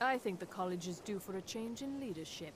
I think the college is due for a change in leadership.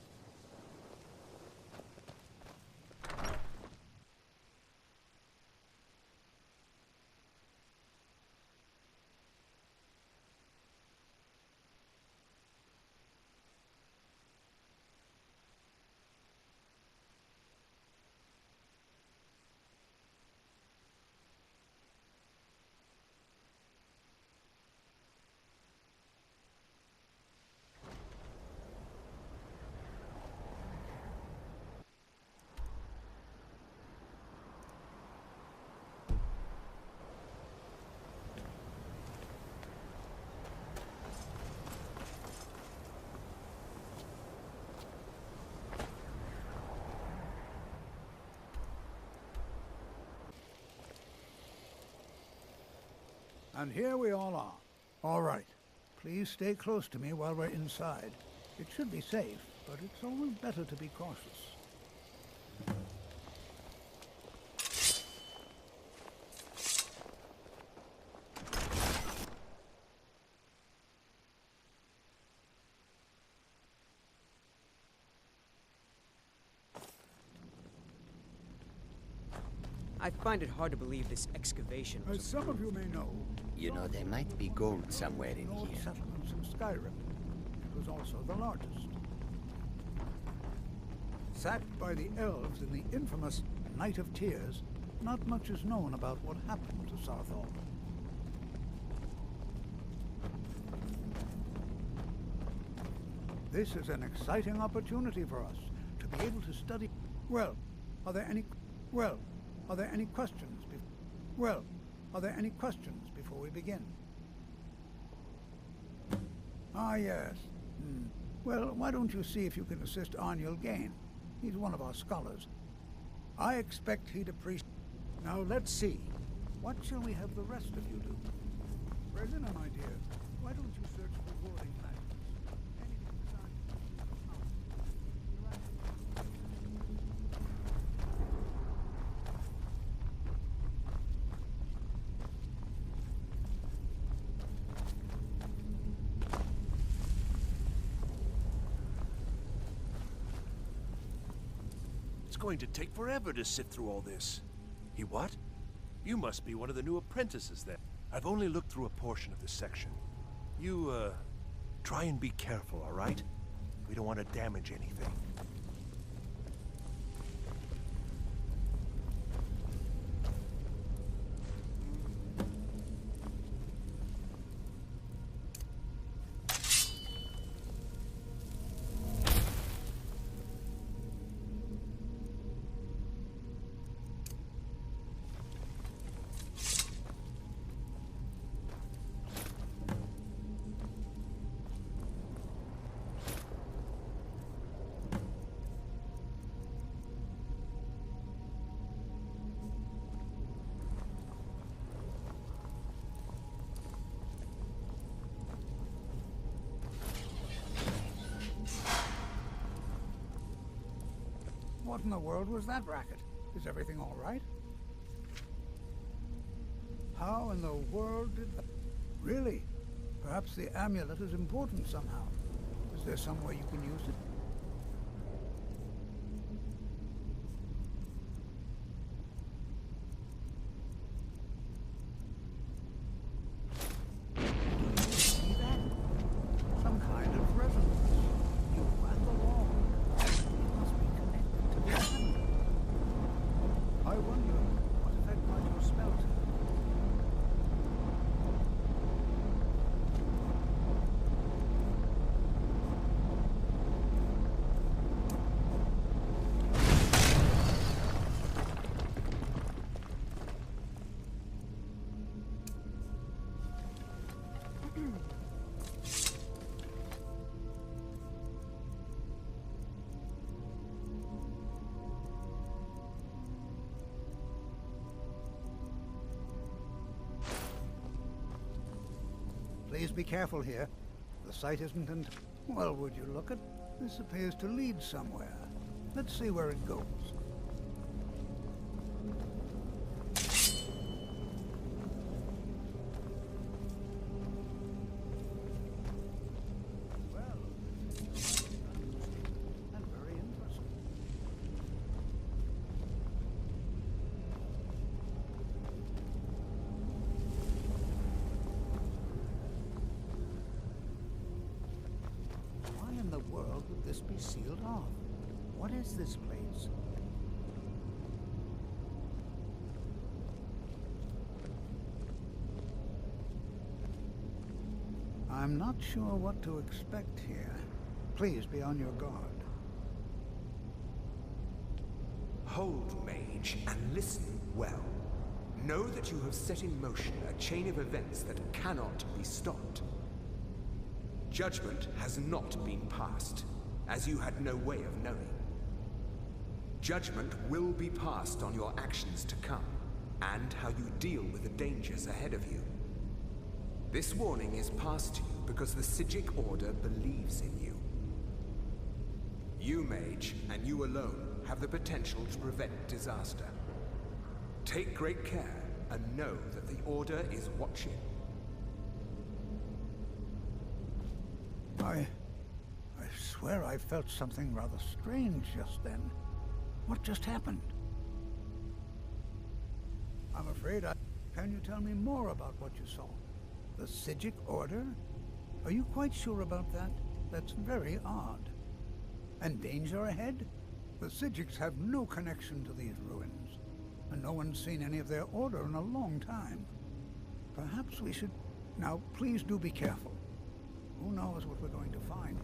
And here we all are. All right. Please stay close to me while we're inside. It should be safe, but it's always better to be cautious. I find it hard to believe this excavation was As some of you may know, You know, there might be gold somewhere in old here. settlements in Skyrim. It was also the largest. Sacked by the elves in the infamous Night of Tears, not much is known about what happened to Sarthal. This is an exciting opportunity for us to be able to study. Well, are there any questions? Are there any questions before we begin? Ah, yes. Well, why don't you see if you can assist Arniel Gain? He's one of our scholars. I expect he'd appreciate... Now, let's see. What shall we have the rest of you do? Brezina, my dear, why don't you search for boarding matters? Anything besides... It's going to take forever to sift through all this. He what? You must be one of the new apprentices then. I've only looked through a portion of this section. You, try and be careful, all right? We don't want to damage anything. What in the world was that racket? Is everything all right? How in the world did that... Really? Perhaps the amulet is important somehow. Is there some way you can use it? See that? Some kind of resonance. You and the wall. It must be connected to the amulet. I wonder what effect might your spell have? Please be careful here. The site isn't in... Well, would you look at... This appears to lead somewhere. Let's see where it goes. world would this be sealed off? What is this place? I'm not sure what to expect here. Please be on your guard. Hold, mage, and listen well. Know that you have set in motion a chain of events that cannot be stopped. Judgment has not been passed, as you had no way of knowing. Judgment will be passed on your actions to come, and how you deal with the dangers ahead of you. This warning is passed to you because the Psijic Order believes in you. You, mage, and you alone, have the potential to prevent disaster. Take great care, and know that the Order is watching. I swear I felt something rather strange just then. What just happened? I'm afraid I... Can you tell me more about what you saw? The Psijic Order? Are you quite sure about that? That's very odd. And danger ahead? The Psijics have no connection to these ruins, and no one's seen any of their order in a long time. Perhaps we should... Now, please do be careful. Who knows what we're going to find?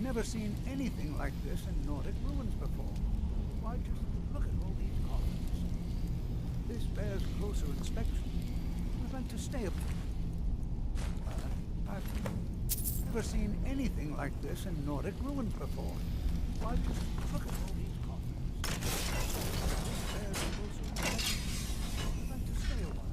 Never seen anything like this in Nordic ruins before. Why, just look at all these coffins. This bears closer inspection. I'd like to stay a bit. I've never seen anything like this in Nordic ruins before. Why, just look at all these coffins. This bears closer inspection. I'd like to stay a while.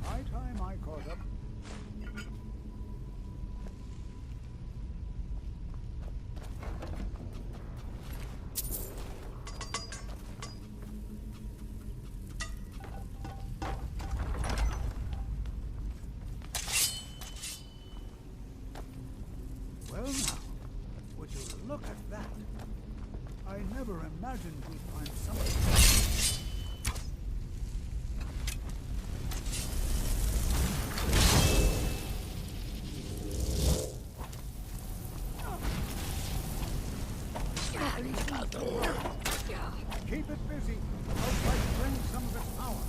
High time I caught up. Well now, would you look at that? I never imagined we'd find something. Keep it busy. I'll try to bring some of its power.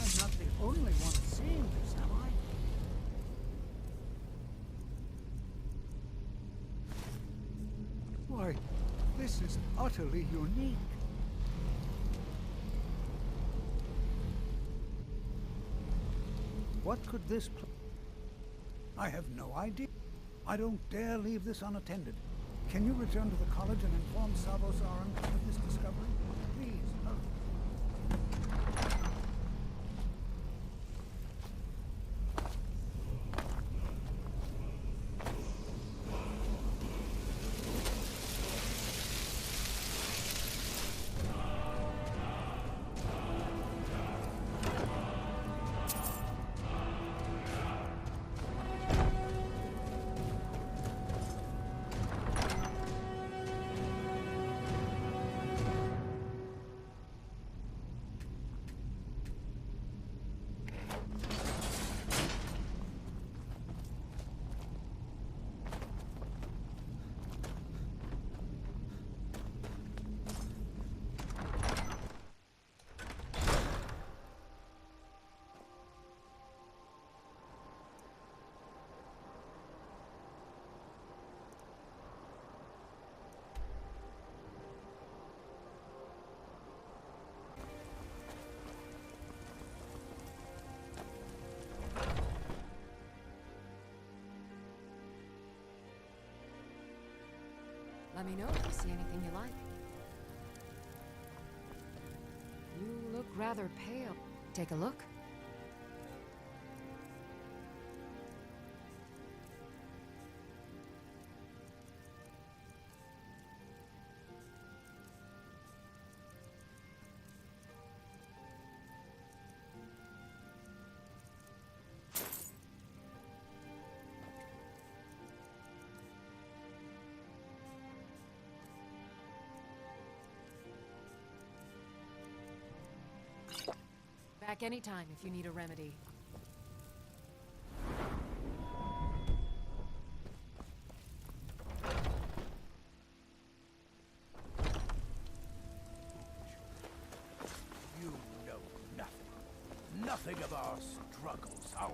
I'm not the only one seeing this, am I? Why, this is utterly unique. What could this I have no idea. I don't dare leave this unattended. Can you return to the college and inform Savos Aran of this discovery? Please, hurry. Let me know if you see anything you like. You look rather pale. Take a look. Back anytime if you need a remedy. You know nothing. Nothing of our struggles. How?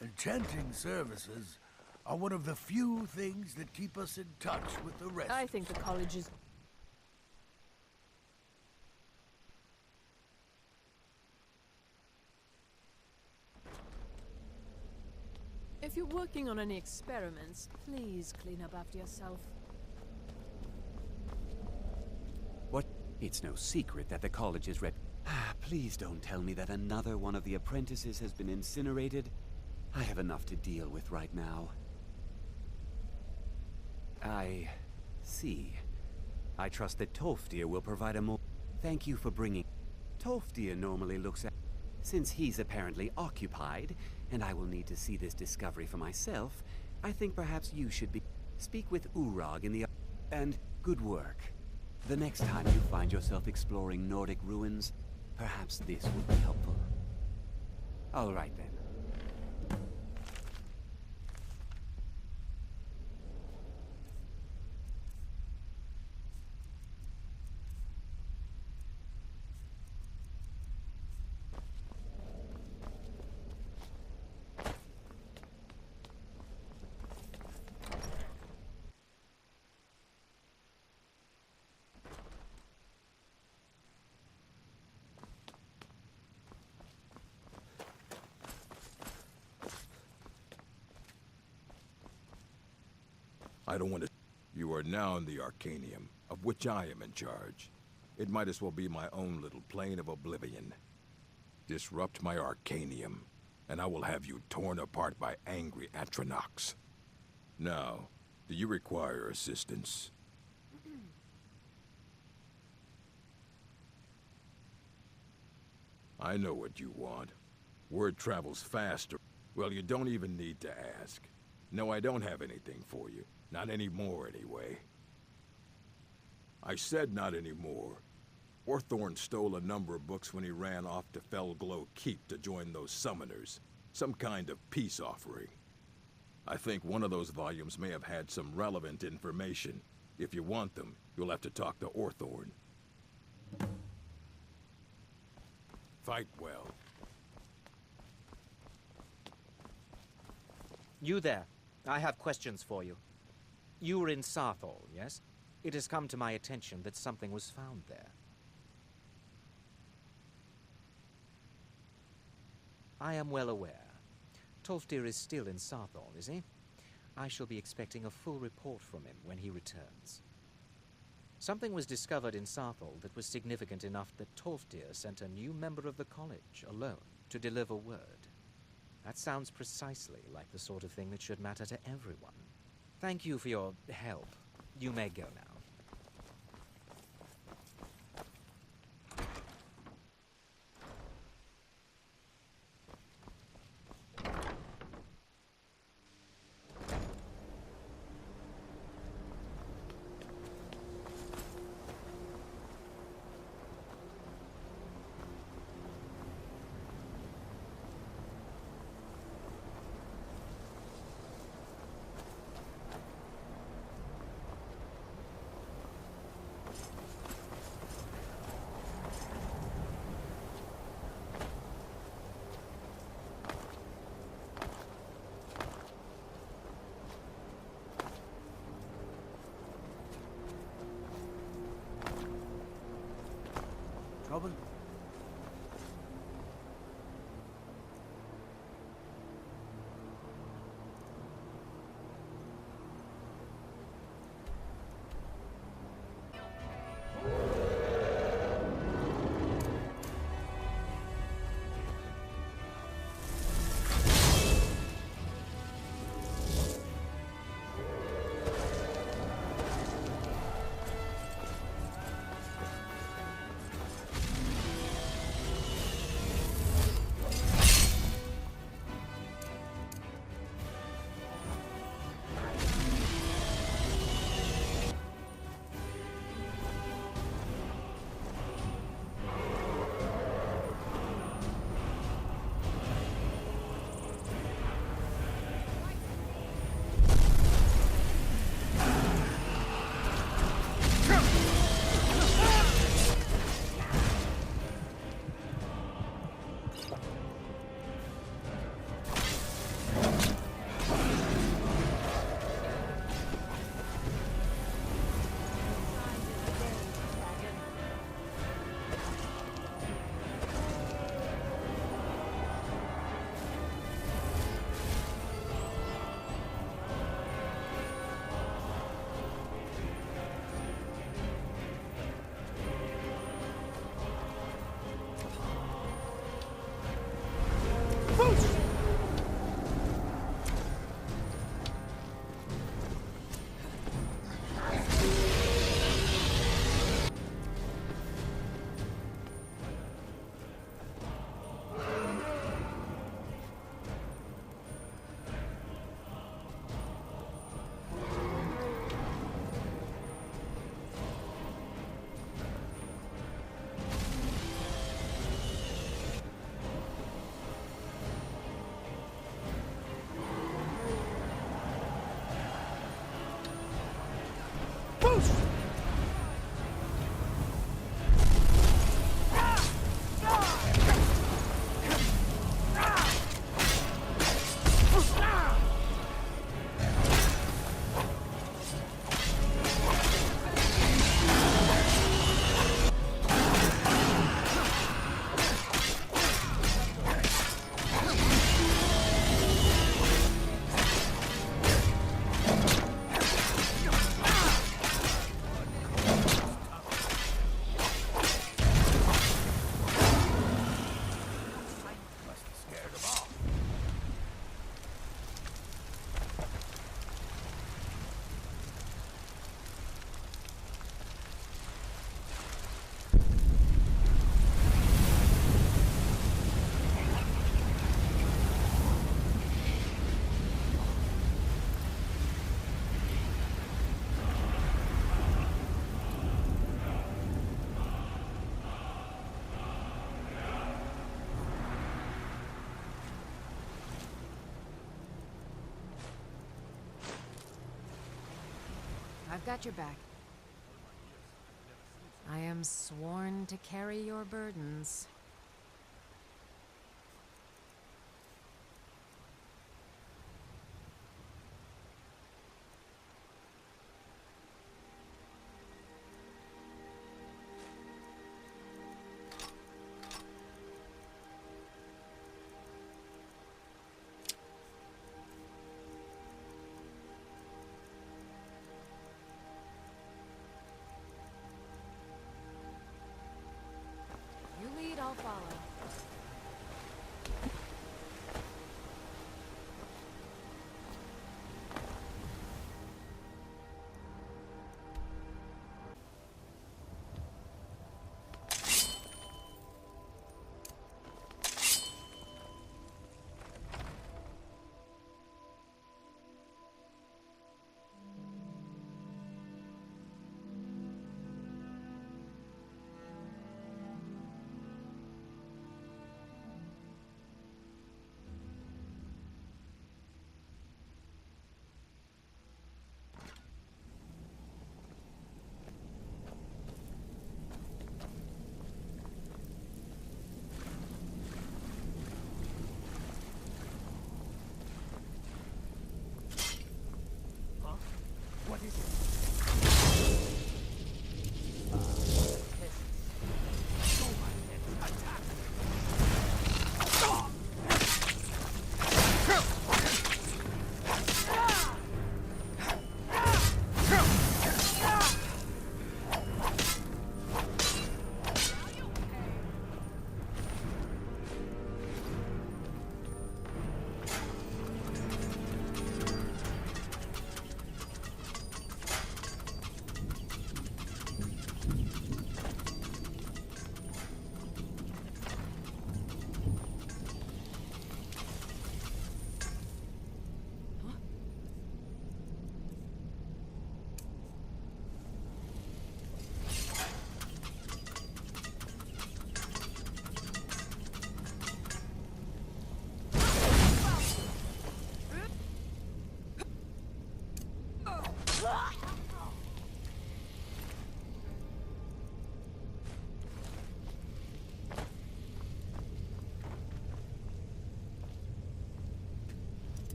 Enchanting services are one of the few things that keep us in touch with the rest. I think the college is... If you're working on any experiments, please clean up after yourself. What? It's no secret that the college is Please don't tell me that another one of the apprentices has been incinerated. I have enough to deal with right now. I see. I trust that Tolfdir will provide a more... Thank you for bringing... Tolfdir normally looks at... Since he's apparently occupied, and I will need to see this discovery for myself, I think perhaps you should be... Speak with Urag in the... And good work. The next time you find yourself exploring Nordic ruins, perhaps this will be helpful. All right then. I don't want to... You are now in the Arcanium, of which I am in charge. It might as well be my own little plane of oblivion. Disrupt my Arcanium, and I will have you torn apart by angry Atronachs. Now, do you require assistance? I know what you want. Word travels faster. Well, you don't even need to ask. No, I don't have anything for you. Not anymore, anyway. I said not anymore. Orthorn stole a number of books when he ran off to Felglow Keep to join those summoners. Some kind of peace offering. I think one of those volumes may have had some relevant information. If you want them, you'll have to talk to Orthorn. Fight well. You there. I have questions for you. You were in Sarthal, yes? It has come to my attention that something was found there. I am well aware. Tolfdir is still in Sarthal, is he? I shall be expecting a full report from him when he returns. Something was discovered in Sarthal that was significant enough that Tolfdir sent a new member of the college alone to deliver word. That sounds precisely like the sort of thing that should matter to everyone. Thank you for your help. You may go now. Trouble? I've got your back. I am sworn to carry your burdens. You lead, I'll follow. What is it?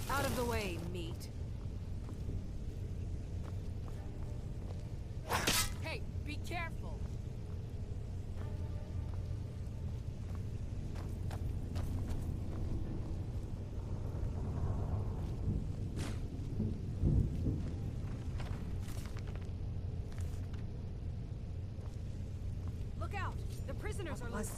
Out of the way, meat. Hey, be careful! Look out! The prisoners are loose.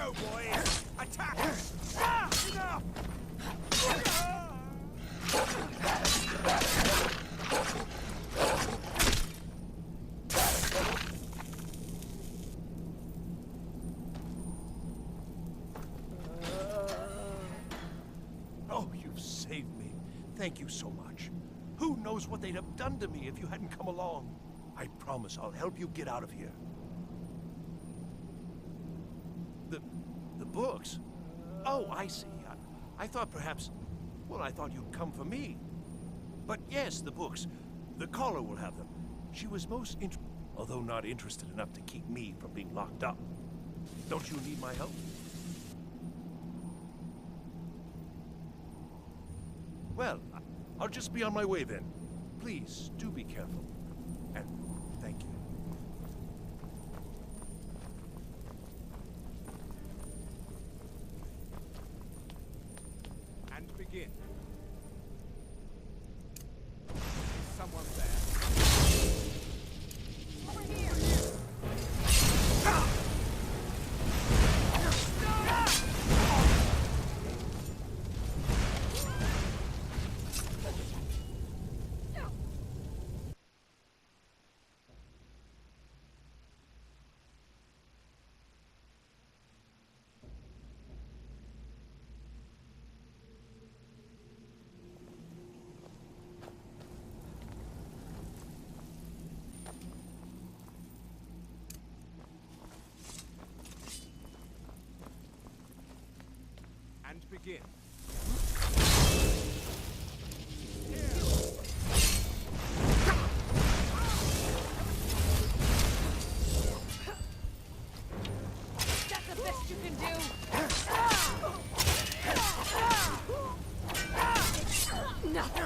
go, boys! Attack! Enough! Oh, you've saved me. Thank you so much. Who knows what they'd have done to me if you hadn't come along? I promise I'll help you get out of here. The books? Oh, I see. I thought perhaps... Well, I thought you'd come for me. But yes, the books. The caller will have them. She was most although not interested enough to keep me from being locked up. Don't you need my help? Well, I'll just be on my way then. Please, do be careful. And thank you. And begin. Is someone there? And begin. That's the best you can do. Nothing.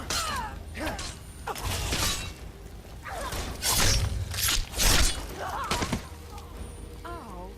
Oh.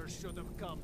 never should have come.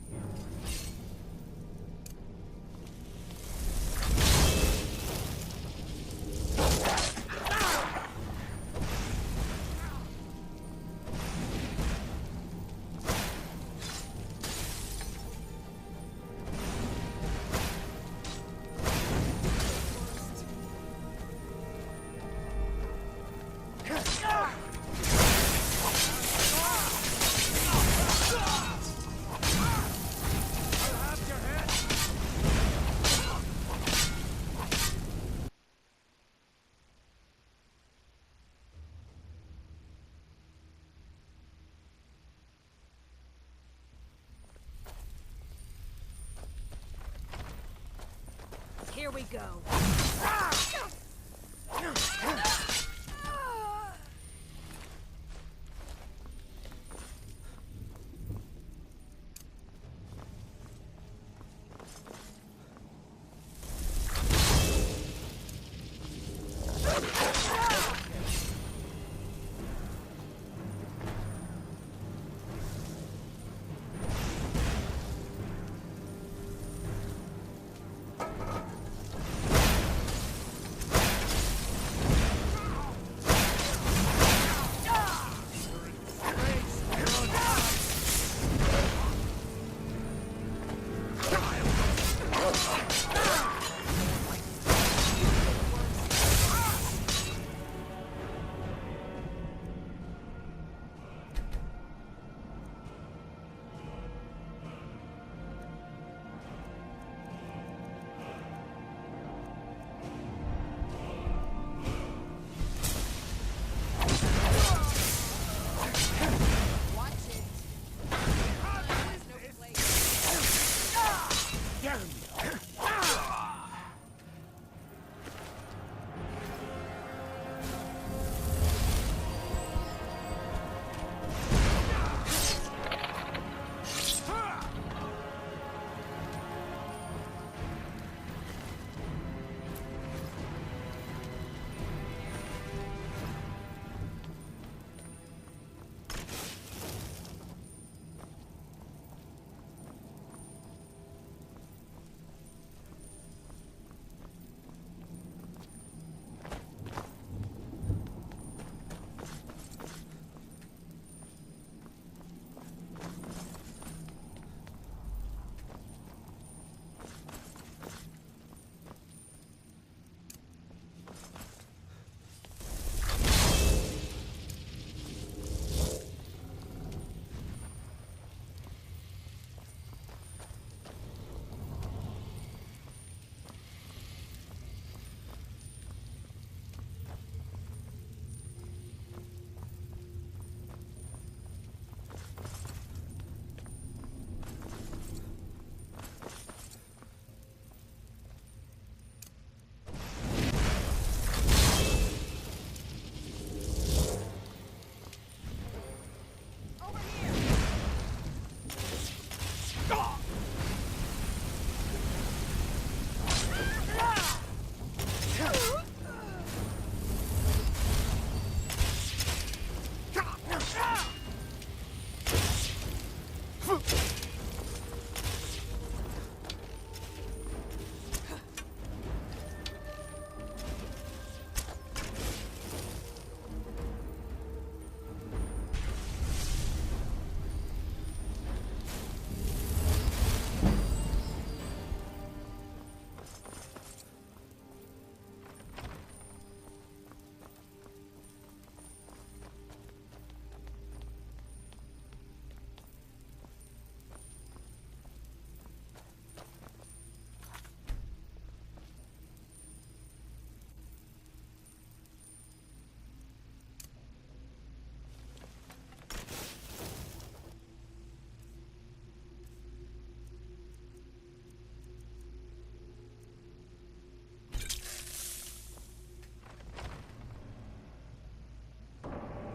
Here we go.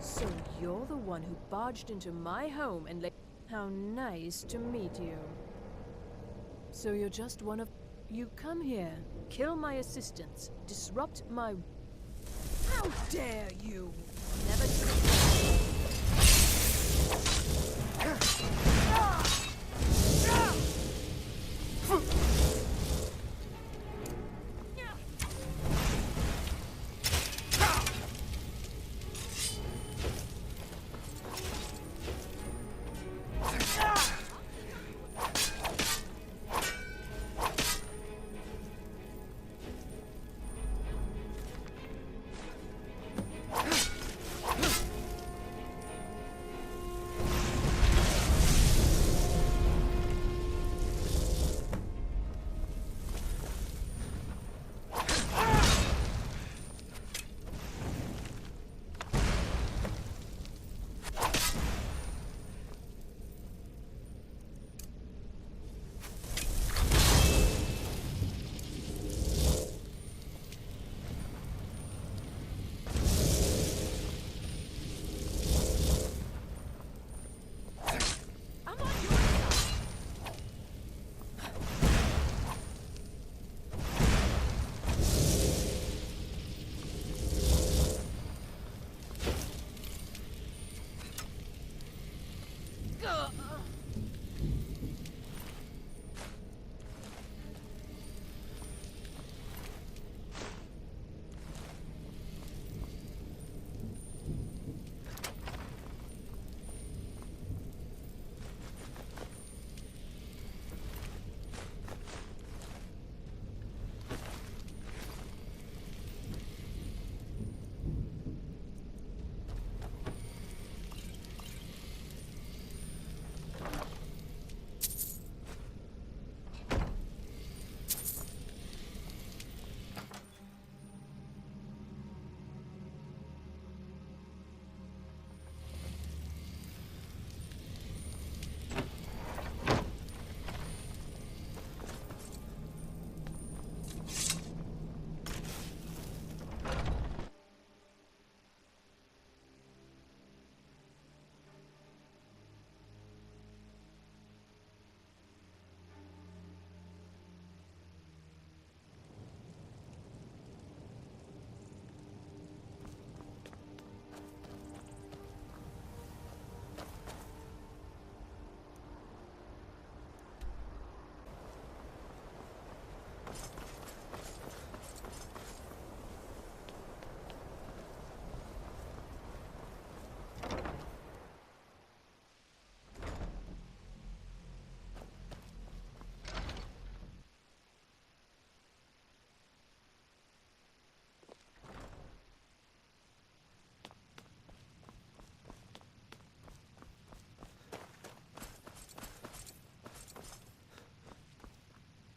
So you're the one who barged into my home and let... How nice to meet you. So you're just one of... You come here, kill my assistants, disrupt my... How dare you! Never...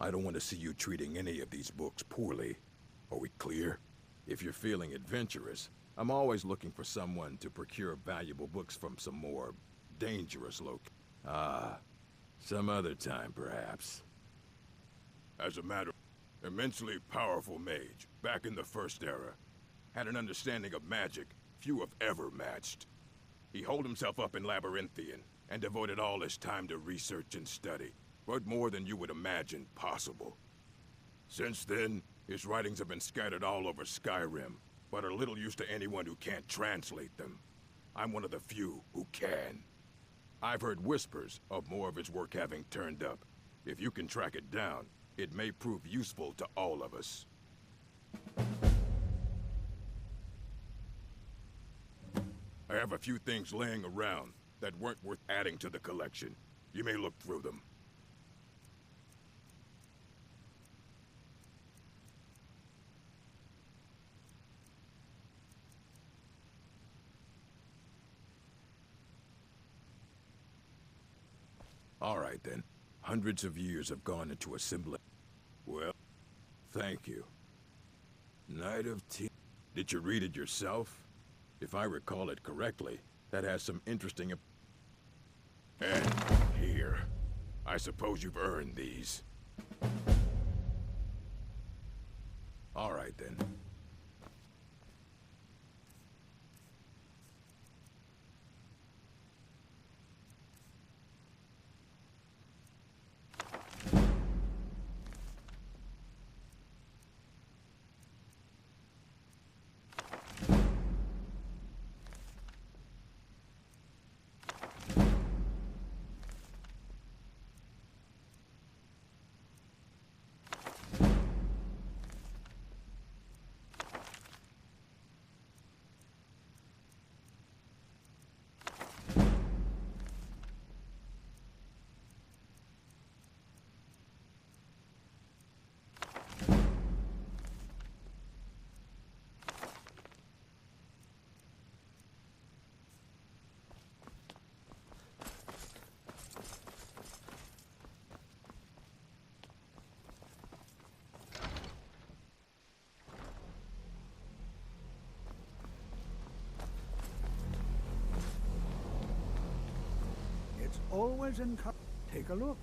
I don't want to see you treating any of these books poorly. Are we clear? If you're feeling adventurous, I'm always looking for someone to procure valuable books from some more dangerous some other time, perhaps. As a matter of immensely powerful mage, back in the First Era, had an understanding of magic few have ever matched. He holed himself up in Labyrinthian and devoted all his time to research and study, but more than you would imagine possible. Since then, his writings have been scattered all over Skyrim, but are little use to anyone who can't translate them. I'm one of the few who can. I've heard whispers of more of his work having turned up. If you can track it down, it may prove useful to all of us. I have a few things laying around that weren't worth adding to the collection. You may look through them. All right, then. Hundreds of years have gone into assembling. Well, thank you. Night of Tea. Did you read it yourself? If I recall it correctly, that has some interesting... And here. I suppose you've earned these. All right, then. Always encouraged. Take a look.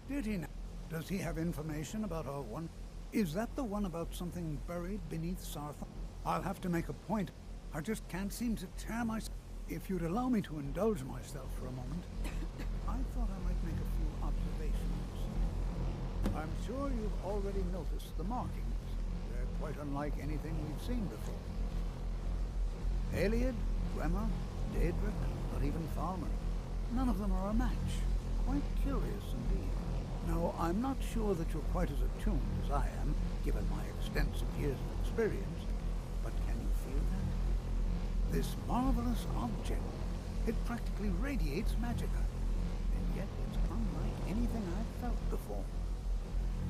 Did he now? Does he have information about our one? Is that the one about something buried beneath Sarthon? I'll have to make a point. I just can't seem to tear myself. If you'd allow me to indulge myself for a moment, I thought I might make a few observations. I'm sure you've already noticed the markings. They're quite unlike anything we've seen before. Aliad, Gwemma, Daedric, not even Thalmor. None of them are a match. Quite curious indeed. Now, I'm not sure that you're quite as attuned as I am, given my extensive years of experience, but can you feel that? This marvelous object, it practically radiates magicka, and yet it's unlike anything I've felt before.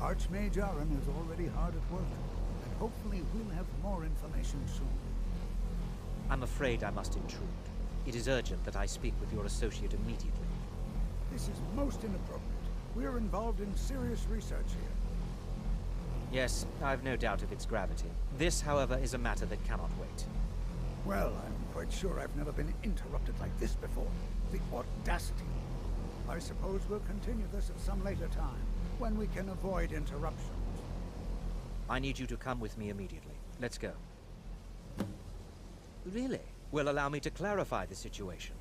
Archmage Aaron is already hard at work, and hopefully we'll have more information soon. I'm afraid I must intrude. It is urgent that I speak with your associate immediately. This is most inappropriate. We're involved in serious research here. Yes, I've no doubt of its gravity. This, however, is a matter that cannot wait. Well, I'm quite sure I've never been interrupted like this before. The audacity. I suppose we'll continue this at some later time, when we can avoid interruptions. I need you to come with me immediately. Let's go. Really? Well, allow me to clarify the situation.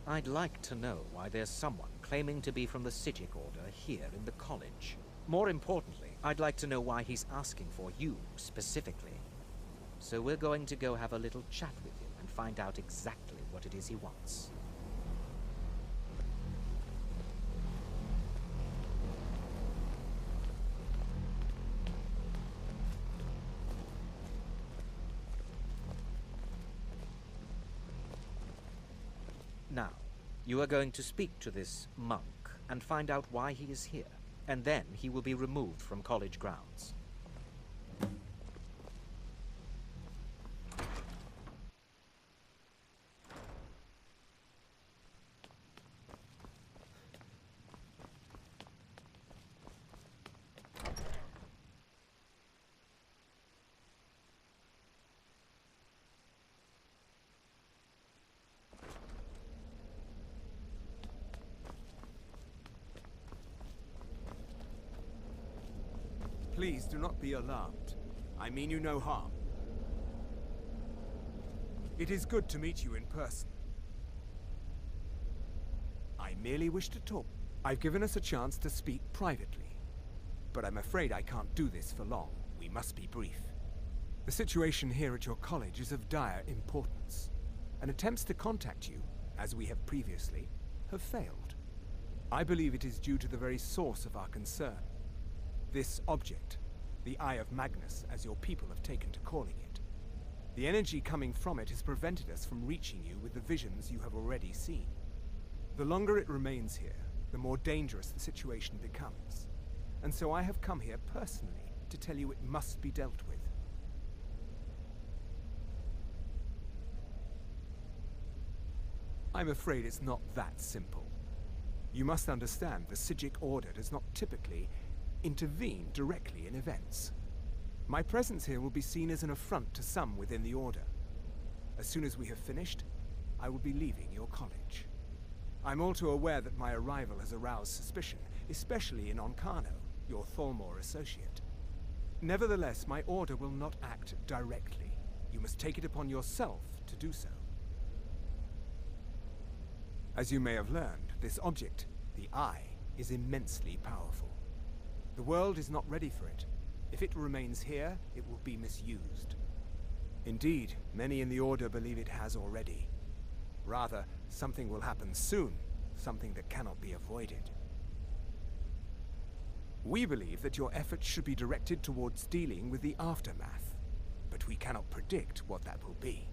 I'd like to know why there's someone claiming to be from the Psijic Order here in the college. More importantly, I'd like to know why he's asking for you, specifically. So we're going to go have a little chat with him and find out exactly what it is he wants. Now, you are going to speak to this monk and find out why he is here, and then he will be removed from college grounds. Please do not be alarmed. I mean you no harm. It is good to meet you in person. I merely wish to talk. I've given us a chance to speak privately, but I'm afraid I can't do this for long. We must be brief. The situation here at your college is of dire importance, and attempts to contact you, as we have previously, have failed. I believe it is due to the very source of our concern. This object, the Eye of Magnus, as your people have taken to calling it. The energy coming from it has prevented us from reaching you with the visions you have already seen. The longer it remains here, the more dangerous the situation becomes. And so I have come here personally to tell you it must be dealt with. I'm afraid it's not that simple. You must understand the Psijic Order does not typically intervene directly in events. My presence here will be seen as an affront to some within the Order. As soon as we have finished, I will be leaving your college. I'm all too aware that my arrival has aroused suspicion, especially in Onkano, your Thalmor associate. Nevertheless, my Order will not act directly. You must take it upon yourself to do so. As you may have learned, this object, the Eye, is immensely powerful. The world is not ready for it. If it remains here, it will be misused. Indeed, many in the Order believe it has already. Rather, something will happen soon, something that cannot be avoided. We believe that your efforts should be directed towards dealing with the aftermath, but we cannot predict what that will be.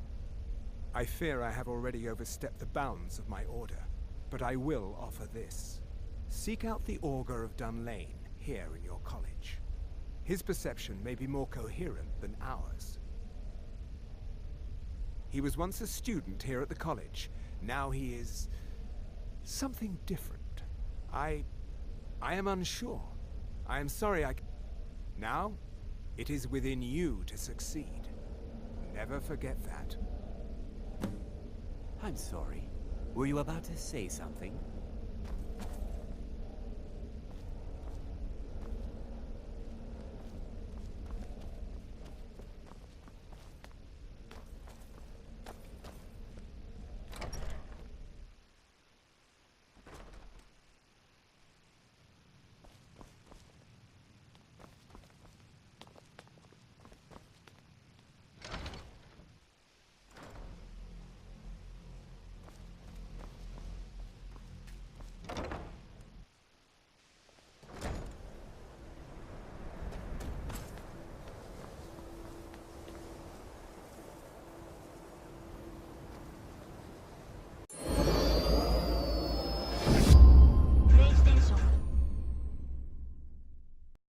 I fear I have already overstepped the bounds of my Order, but I will offer this. Seek out the Augur of Dunlane here in your college. His perception may be more coherent than ours. He was once a student here at the college. Now he is something different. I am unsure. I am sorry Now, it is within you to succeed. Never forget that. I'm sorry. Were you about to say something?